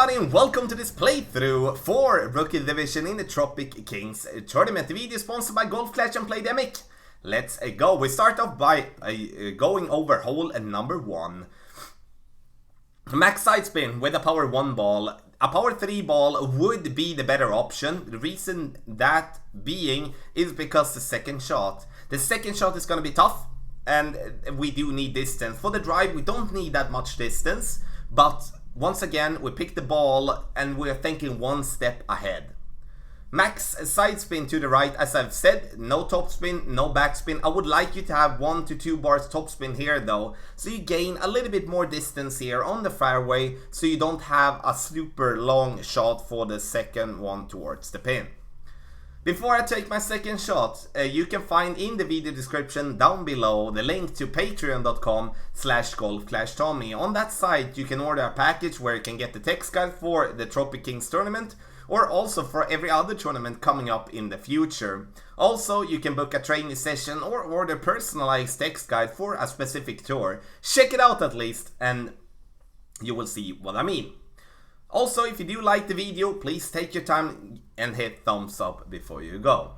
everybody and welcome to this playthrough for Rookie Division in the Tropic Kings tournament. The video is sponsored by Golf Clash and Playdemic. Let's go. We start off by going over hole number 1. Max side spin with a power 1 ball. A power 3 ball would be the better option. The reason that being is because the second shot. The second shot is going to be tough and we do need distance. For the drive we don't need that much distance, but once again, we pick the ball and we're thinking one step ahead. Max side spin to the right, as I've said, no top spin, no back spin. I would like you to have 1 to 2 bars top spin here though, so you gain a little bit more distance here on the fairway, so you don't have a super long shot for the second one towards the pin. Before I take my second shot, you can find in the video description down below the link to patreon.com/golfclashtommy. On that site you can order a package where you can get the text guide for the Tropic Kings tournament, or also for every other tournament coming up in the future. Also, you can book a training session or order personalized text guide for a specific tour. Check it out at least and you will see what I mean. Also, if you do like the video, please take your time and hit thumbs up before you go.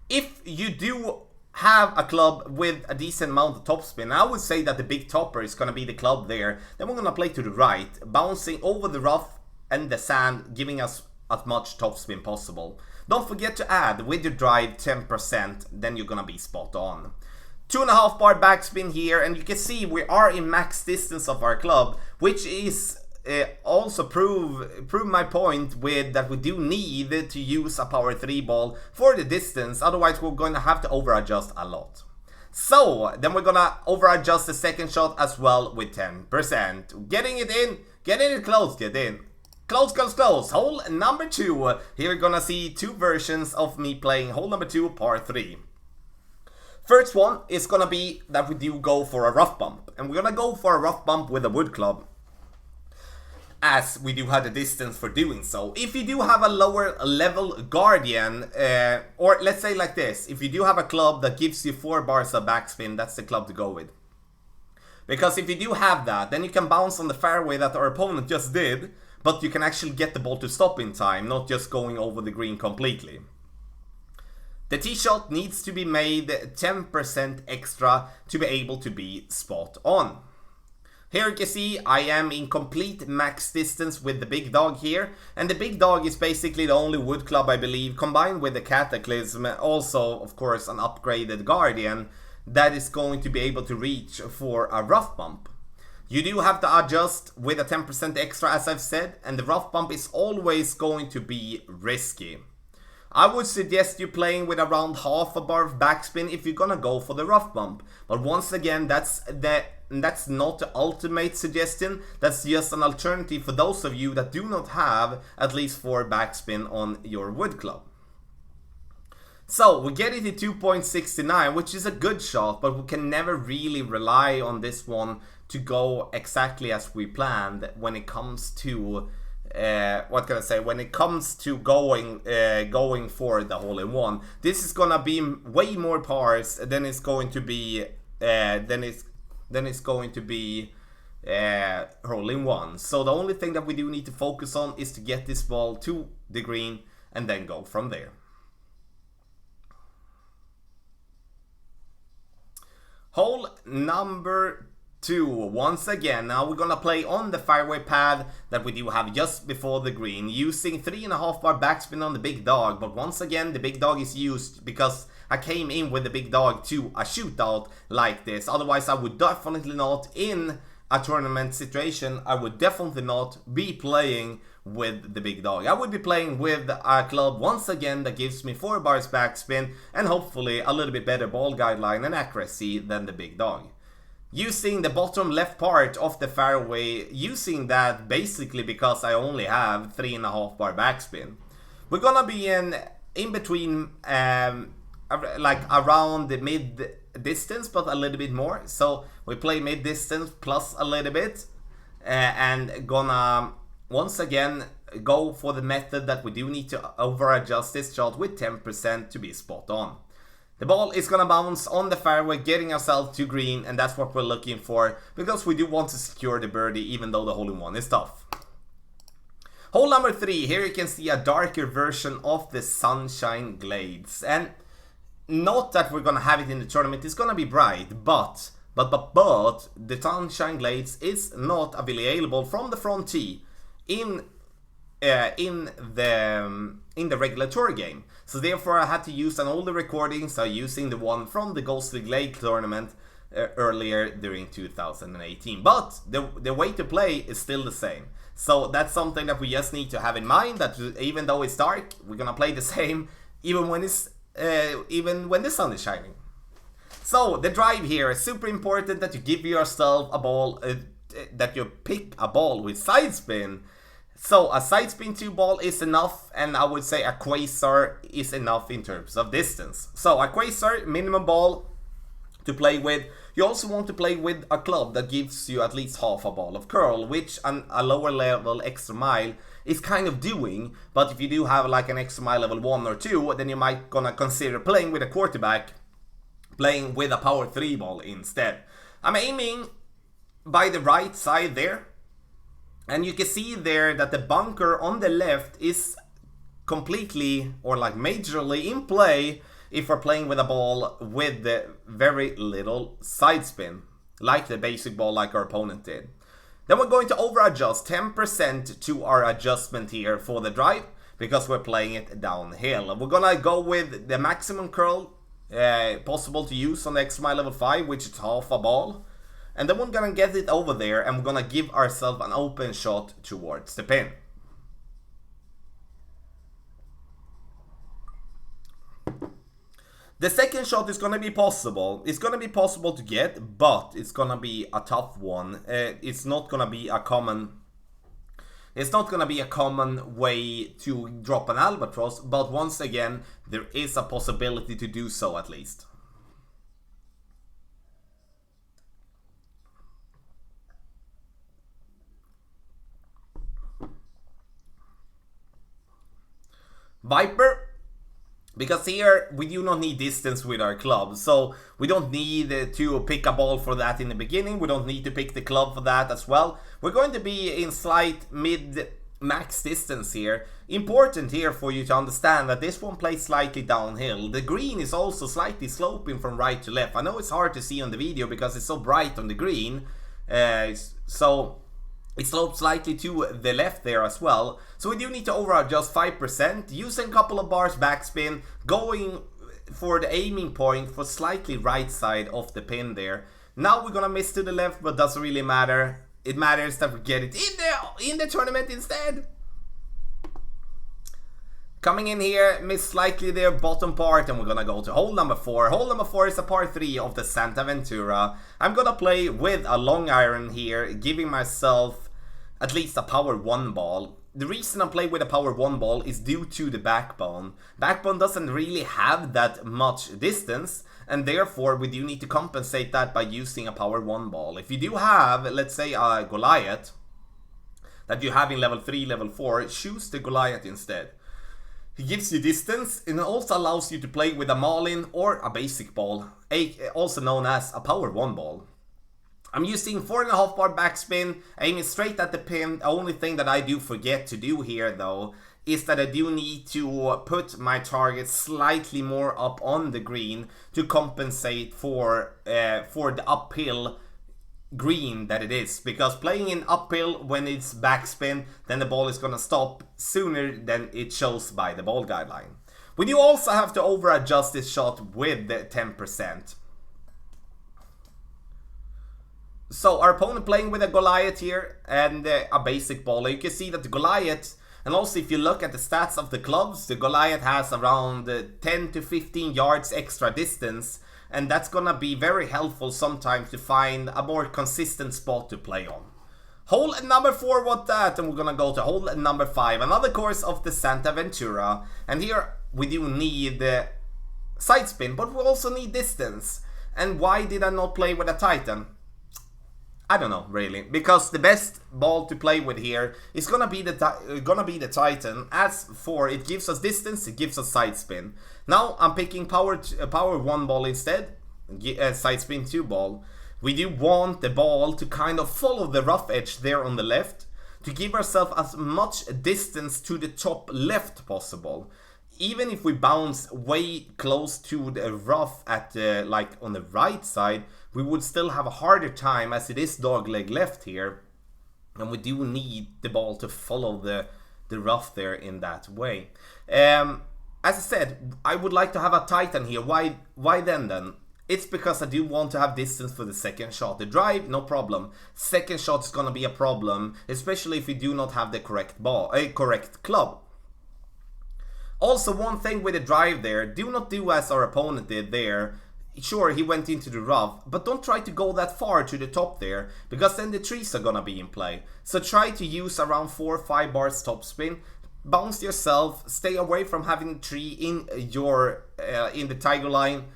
If you do have a club with a decent amount of topspin, I would say that the big topper is going to be the club there. Then we're going to play to the right, bouncing over the rough and the sand, giving us as much topspin possible. Don't forget to add with your drive 10%, then you're going to be spot on. 2.5 bar backspin here, and you can see we are in max distance of our club, which is also prove my point with that we do need to use a power 3 ball for the distance, otherwise we're going to have to over adjust a lot. So then we're gonna over adjust the second shot as well with 10%. Getting it in, getting it close, get in. Close, close, close. Hole number 2. Here we're gonna see 2 versions of me playing hole number 2 par 3. First one is gonna be that we do go for a rough bump, and we're gonna go for a rough bump with a wood club, as we do have the distance for doing so. If you do have a lower level guardian, or let's say like this, if you do have a club that gives you 4 bars of backspin, that's the club to go with. Because if you do have that, then you can bounce on the fairway that our opponent just did, but you can actually get the ball to stop in time, not just going over the green completely. The tee shot needs to be made 10% extra to be able to be spot on. Here you can see I am in complete max distance with the big dog here, and the big dog is basically the only wood club I believe, combined with the Cataclysm, also of course an upgraded Guardian, that is going to be able to reach for a rough bump. You do have to adjust with a 10% extra, as I've said, and the rough bump is always going to be risky. I would suggest you playing with around half a bar of backspin if you're gonna go for the rough bump. But once again, that's not the ultimate suggestion. That's just an alternative for those of you that do not have at least 4 backspin on your wood club. So we get it to 2.69, which is a good shot, but we can never really rely on this one to go exactly as we planned when it comes to when it comes to going for the hole-in-one. This is gonna be way more pars than it's going to be hole-in-one. So the only thing that we do need to focus on is to get this ball to the green and then go from there. Hole number 2, once again, now we're gonna play on the fairway pad that we do have just before the green, using 3.5 bar backspin on the big dog, but once again the big dog is used because I came in with the big dog to a shootout like this. Otherwise I would definitely not, in a tournament situation, I would definitely not be playing with the big dog. I would be playing with a club once again that gives me 4 bars backspin and hopefully a little bit better ball guideline and accuracy than the big dog. Using the bottom left part of the fairway, using that basically because I only have 3.5 bar backspin. We're gonna be in between, like around the mid distance, but a little bit more. So we play mid distance plus a little bit, and gonna once again go for the method that we do need to over adjust this shot with 10% to be spot on. The ball is gonna bounce on the fairway, getting ourselves to green, and that's what we're looking for, because we do want to secure the birdie even though the hole-in-one is tough. Hole number 3, here you can see a darker version of the Sunshine Glades. And not that we're gonna have it in the tournament, it's gonna be bright, but the Sunshine Glades is not available from the front tee in the regular tour game. So therefore I had to use an older recording, so using the one from the Ghostly Glade tournament earlier during 2018. But the way to play is still the same. So that's something that we just need to have in mind, that even though it's dark, we're gonna play the same even when the sun is shining. So the drive here is super important, that you give yourself a ball, that you pick a ball with side spin. So a side spin 2 ball is enough, and I would say a Quasar is enough in terms of distance. So a Quasar, minimum ball to play with. You also want to play with a club that gives you at least half a ball of curl, which a lower level extra mile is kind of doing. But if you do have like an extra mile level 1 or 2, then you might gonna consider playing with a quarterback, playing with a power 3 ball instead. I'm aiming by the right side there, and you can see there that the bunker on the left is completely or like majorly in play if we're playing with a ball with the very little side spin, like the basic ball like our opponent did. Then we're going to over adjust 10% to our adjustment here for the drive, because we're playing it downhill. We're gonna go with the maximum curl possible to use on the extra mile level 5, which is half a ball. And then we're gonna get it over there, and we're gonna give ourselves an open shot towards the pin. The second shot is gonna be possible. It's gonna be possible to get, but it's gonna be a tough one. It's not gonna be a common way to drop an albatross, but once again, there is a possibility to do so at least. Viper, because here we do not need distance with our club, so we don't need to pick a ball for that in the beginning. We don't need to pick the club for that as well. We're going to be in slight mid-max distance here. Important here for you to understand that this one plays slightly downhill. The green is also slightly sloping from right to left. I know it's hard to see on the video because it's so bright on the green, so it slopes slightly to the left there as well. So we do need to over adjust 5%, using a couple of bars backspin, going for the aiming point for slightly right side of the pin there. Now we're gonna miss to the left, but doesn't really matter. It matters that we get it in the tournament instead. Coming in here, miss slightly there, bottom part, and we're gonna go to hole number 4. Hole number 4 is a par 3 of the Santa Ventura. I'm gonna play with a long iron here, giving myself at least a power 1 ball. The reason I play with a power 1 ball is due to the backbone. Backbone doesn't really have that much distance, and therefore we do need to compensate that by using a power 1 ball. If you do have, let's say, a Goliath that you have in level 3, level 4, choose the Goliath instead. It gives you distance, and it also allows you to play with a Marlin or a basic ball, also known as a power 1 ball. I'm using 4.5 bar backspin, aiming straight at the pin. The only thing that I do forget to do here though is that I do need to put my target slightly more up on the green to compensate for the uphill green that it is, because playing in uphill when it's backspin, then the ball is gonna stop sooner than it shows by the ball guideline. We do also have to over adjust this shot with the 10%. So our opponent playing with a Goliath here and a basic ball. You can see that the Goliath, and also if you look at the stats of the clubs, the Goliath has around 10 to 15 yards extra distance, and that's gonna be very helpful sometimes to find a more consistent spot to play on. Hole number 4 was that, and we're gonna go to hole number 5, another course of the Santa Ventura. And here we do need side spin, but we also need distance. And why did I not play with a Titan? I don't know really, because the best ball to play with here is gonna be the Titan. As for it gives us distance, it gives us side spin. Now I'm picking power 1 ball instead, side spin 2 ball. We do want the ball to kind of follow the rough edge there on the left to give ourselves as much distance to the top left possible. Even if we bounce way close to the rough at like on the right side, we would still have a harder time as it is dogleg left here. And we do need the ball to follow the rough there in that way. As I said, I would like to have a Titan here. Why then? It's because I do want to have distance for the second shot. The drive, no problem. Second shot is gonna be a problem, especially if we do not have the correct ball, correct club. Also, one thing with the drive there, do not do as our opponent did there. Sure, he went into the rough, but don't try to go that far to the top there, because then the trees are gonna be in play. So try to use around 4 or 5 bars topspin, bounce yourself, stay away from having the tree in your in the tiger line,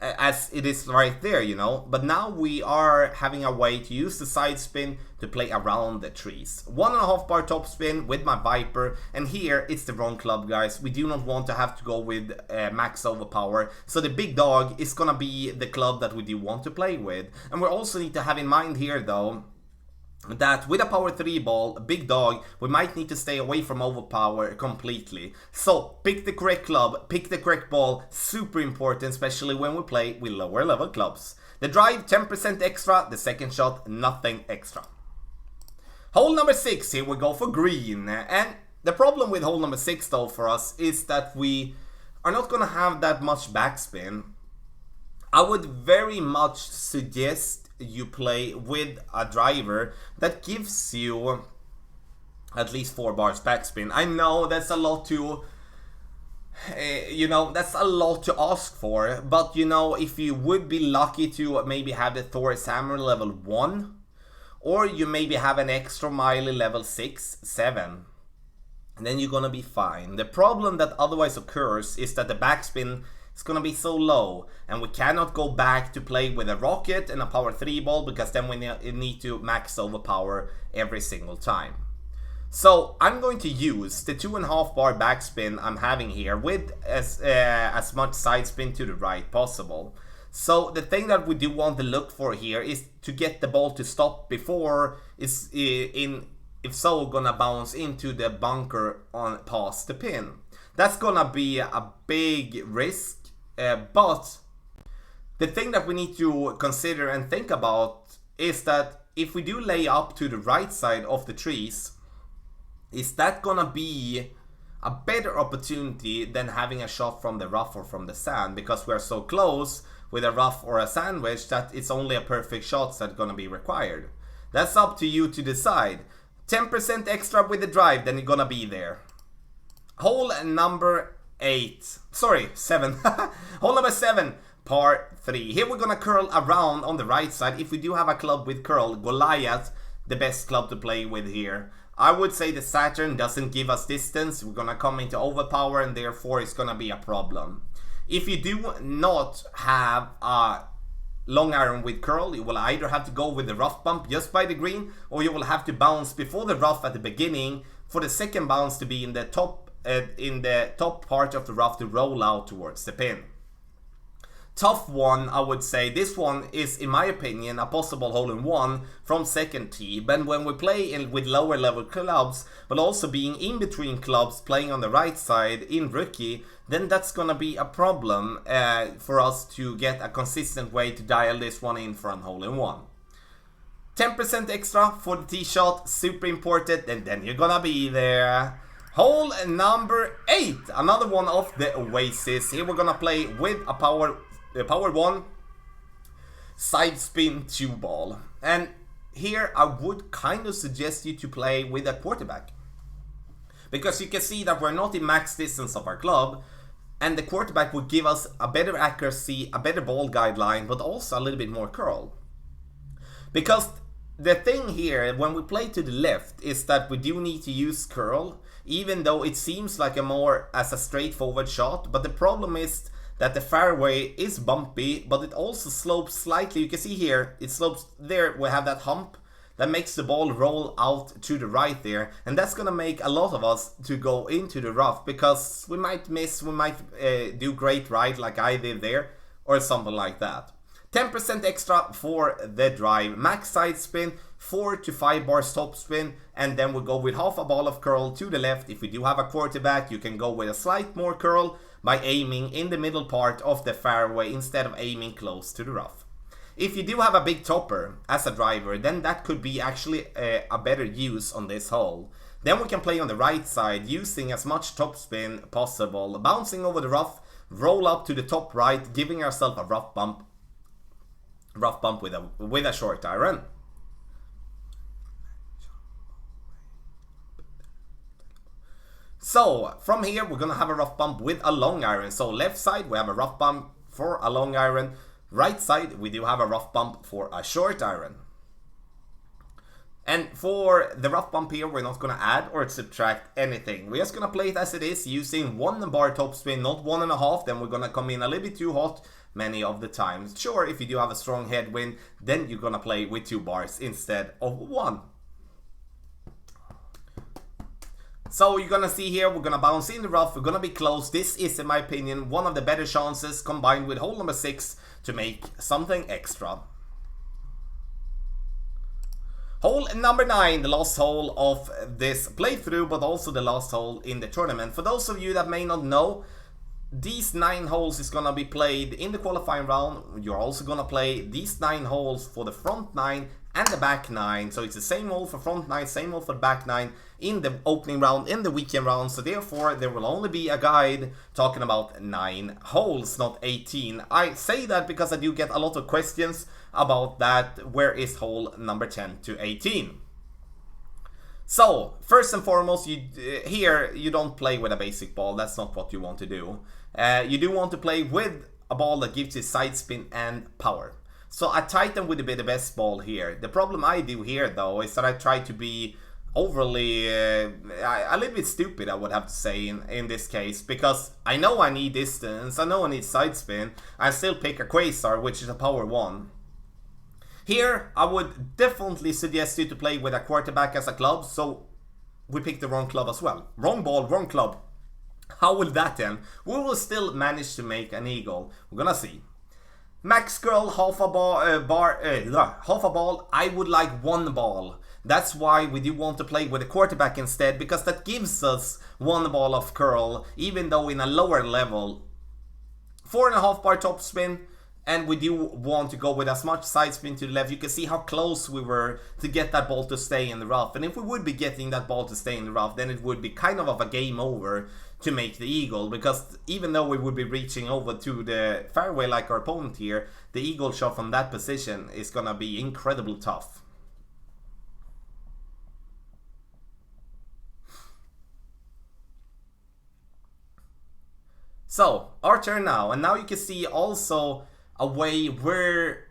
as it is right there, you know. But now we are having a way to use the side spin to play around the trees. 1.5 bar top spin with my Viper, and here it's the wrong club, guys. We do not want to have to go with max overpower, so the big dog is gonna be the club that we do want to play with. And we also need to have in mind here though, that with a power 3 ball, a big dog, we might need to stay away from overpower completely. So pick the correct club, pick the correct ball, super important, especially when we play with lower level clubs. The drive, 10% extra, the second shot, nothing extra. Hole number 6, here we go for green. And the problem with hole number 6 though for us is that we are not gonna have that much backspin. I would very much suggest you play with a driver that gives you at least 4 bars backspin. I know that's a lot to, you know, that's a lot to ask for, but you know, if you would be lucky to maybe have the Thor's Hammer level 1, or you maybe have an extra Miley level 6, 7, and then you're gonna be fine. The problem that otherwise occurs is that the backspin is gonna be so low, and we cannot go back to play with a rocket and a power 3 ball, because then we need to max overpower every single time. So I'm going to use the 2.5 bar backspin I'm having here with as much side spin to the right possible. So the thing that we do want to look for here is to get the ball to stop before it's if so gonna bounce into the bunker on past the pin. That's gonna be a big risk. But the thing that we need to consider and think about is that if we do lay up to the right side of the trees, is that gonna be a better opportunity than having a shot from the rough or from the sand, because we are so close with a rough or a sandwich that it's only a perfect shot that's gonna be required. That's up to you to decide. 10% extra with the drive, then you're gonna be there. Hole number 7. Hole number 7, par 3. Here we're gonna curl around on the right side. If we do have a club with curl, Goliath, the best club to play with here. I would say the Saturn doesn't give us distance. We're gonna come into overpower, and therefore it's gonna be a problem. If you do not have a long iron with curl, you will either have to go with the rough bump just by the green, or you will have to bounce before the rough at the beginning for the second bounce to be in the top part of the rough to roll out towards the pin. Tough one, I would say. This one is, in my opinion, a possible hole-in-one from second tee. But when we play with lower level clubs, but also being in between clubs, playing on the right side in rookie, then that's gonna be a problem for us to get a consistent way to dial this one in for a hole-in-one. 10% extra for the tee shot, super important, and then you're gonna be there. Hole number 8, another one of the Oasis. Here we're gonna play with a power 1 side spin 2 ball. And here I would kind of suggest you to play with a quarterback, because you can see that we're not in max distance of our club, and the quarterback would give us a better accuracy, a better ball guideline, but also a little bit more curl. Because the thing here, when we play to the left, is that we do need to use curl, even though it seems like a straightforward shot. But the problem is that the fairway is bumpy, but it also slopes slightly. You can see here, it slopes there, we have that hump that makes the ball roll out to the right there, and that's gonna make a lot of us to go into the rough, because we might miss, we might do great right like I did there, or something like that. 10% extra for the drive, max side spin, 4 to 5 bars top spin, and then we'll go with half a ball of curl to the left. If we do have a quarterback, you can go with a slight more curl by aiming in the middle part of the fairway instead of aiming close to the rough. If you do have a big topper as a driver, then that could be actually a better use on this hole. Then we can play on the right side using as much topspin possible, bouncing over the rough, roll up to the top right, giving ourselves a rough bump with a short iron. So from here we're gonna have a rough bump with a long iron. So left side we have a rough bump for a long iron. Right side, we do have a rough bump for a short iron. And for the rough bump here, we're not going to add or subtract anything. We're just going to play it as it is, using 1 bar topspin, not 1.5. Then we're going to come in a little bit too hot many of the times. Sure, if you do have a strong headwind, then you're going to play with 2 bars instead of 1. So you're gonna see here, we're gonna bounce in the rough, we're gonna be close. This is, in my opinion, one of the better chances combined with hole number 6 to make something extra. Hole number 9, the last hole of this playthrough, but also the last hole in the tournament. For those of you that may not know, these 9 holes is gonna be played in the qualifying round. You're also gonna play these 9 holes for the front 9 and the back 9. So it's the same hole for front 9, same hole for the back 9 in the opening round, in the weekend round. So therefore there will only be a guide talking about 9 holes, not 18. I say that because I do get a lot of questions about that. Where is hole number 10 to 18? So first and foremost, here you don't play with a basic ball. That's not what you want to do. You do want to play with a ball that gives you side spin and power. So a Titan would be the best ball here. The problem I do here though is that I try to be overly, a little bit stupid, I would have to say in this case, because I know I need distance, I know I need side spin, I still pick a Quasar, which is a power 1. Here I would definitely suggest you to play with a quarterback as a club, so we picked the wrong club as well. Wrong ball, wrong club. How will that end? We will still manage to make an eagle. We're gonna see. Max curl, half a ball. I would like 1 ball. That's why we do want to play with a quarterback instead, because that gives us 1 ball of curl, even though in a lower level. 4.5 bar top spin, and we do want to go with as much side spin to the left. You can see how close we were to get that ball to stay in the rough. And if we would be getting that ball to stay in the rough, then it would be kind of a game over to make the eagle, because even though we would be reaching over to the fairway like our opponent here, the eagle shot from that position is gonna be incredibly tough. So our turn now, and now you can see also a way where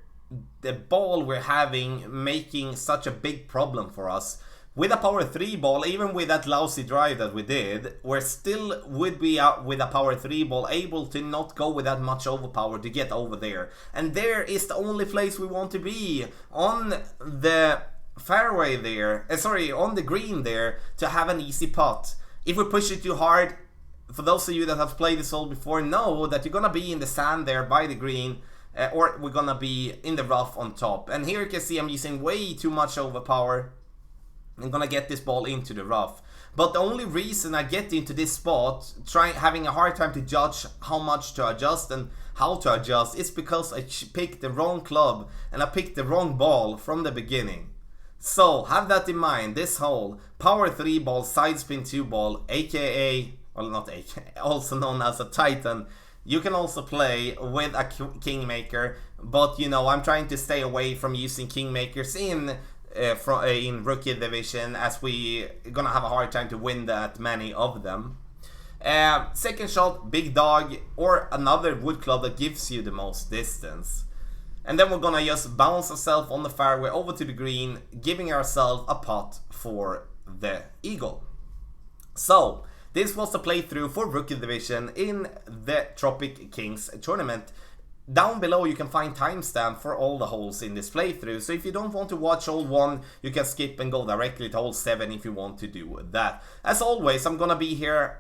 the ball we're having making such a big problem for us. With a power 3 ball, even with that lousy drive that we did, we're still would be out with a power 3 ball able to not go with that much overpower to get over there. And there is the only place we want to be, on the fairway there, on the green there, to have an easy putt. If we push it too hard, for those of you that have played this hole before, know that you're gonna be in the sand there by the green, or we're gonna be in the rough on top. And here you can see I'm using way too much overpower. I'm gonna get this ball into the rough. But the only reason I get into this spot, having a hard time to judge how much to adjust and how to adjust, is because I picked the wrong club and I picked the wrong ball from the beginning. So have that in mind. This hole, power 3 ball, side spin 2 ball, aka, well not aka, also known as a Titan. You can also play with a Kingmaker, but you know, I'm trying to stay away from using Kingmakers in rookie division, as we gonna have a hard time to win that many of them. Second shot, big dog, or another wood club that gives you the most distance. And then we're gonna just bounce ourselves on the fairway over to the green, giving ourselves a putt for the eagle. So this was the playthrough for rookie division in the Tropic Kings tournament. Down below you can find timestamp for all the holes in this playthrough, so if you don't want to watch hole 1, you can skip and go directly to hole 7 if you want to do that. As always, I'm gonna be here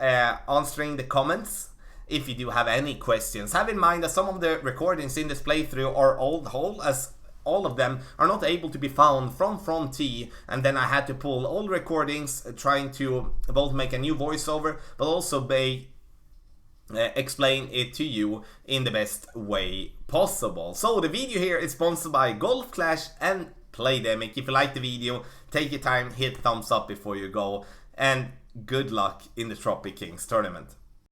answering the comments if you do have any questions. Have in mind that some of the recordings in this playthrough are old whole, as all of them are not able to be found from T, and then I had to pull old recordings trying to both make a new voiceover but also explain it to you in the best way possible. So the video here is sponsored by Golf Clash and Playdemic. If you like the video, take your time, hit thumbs up before you go, and good luck in the Tropic Kings tournament.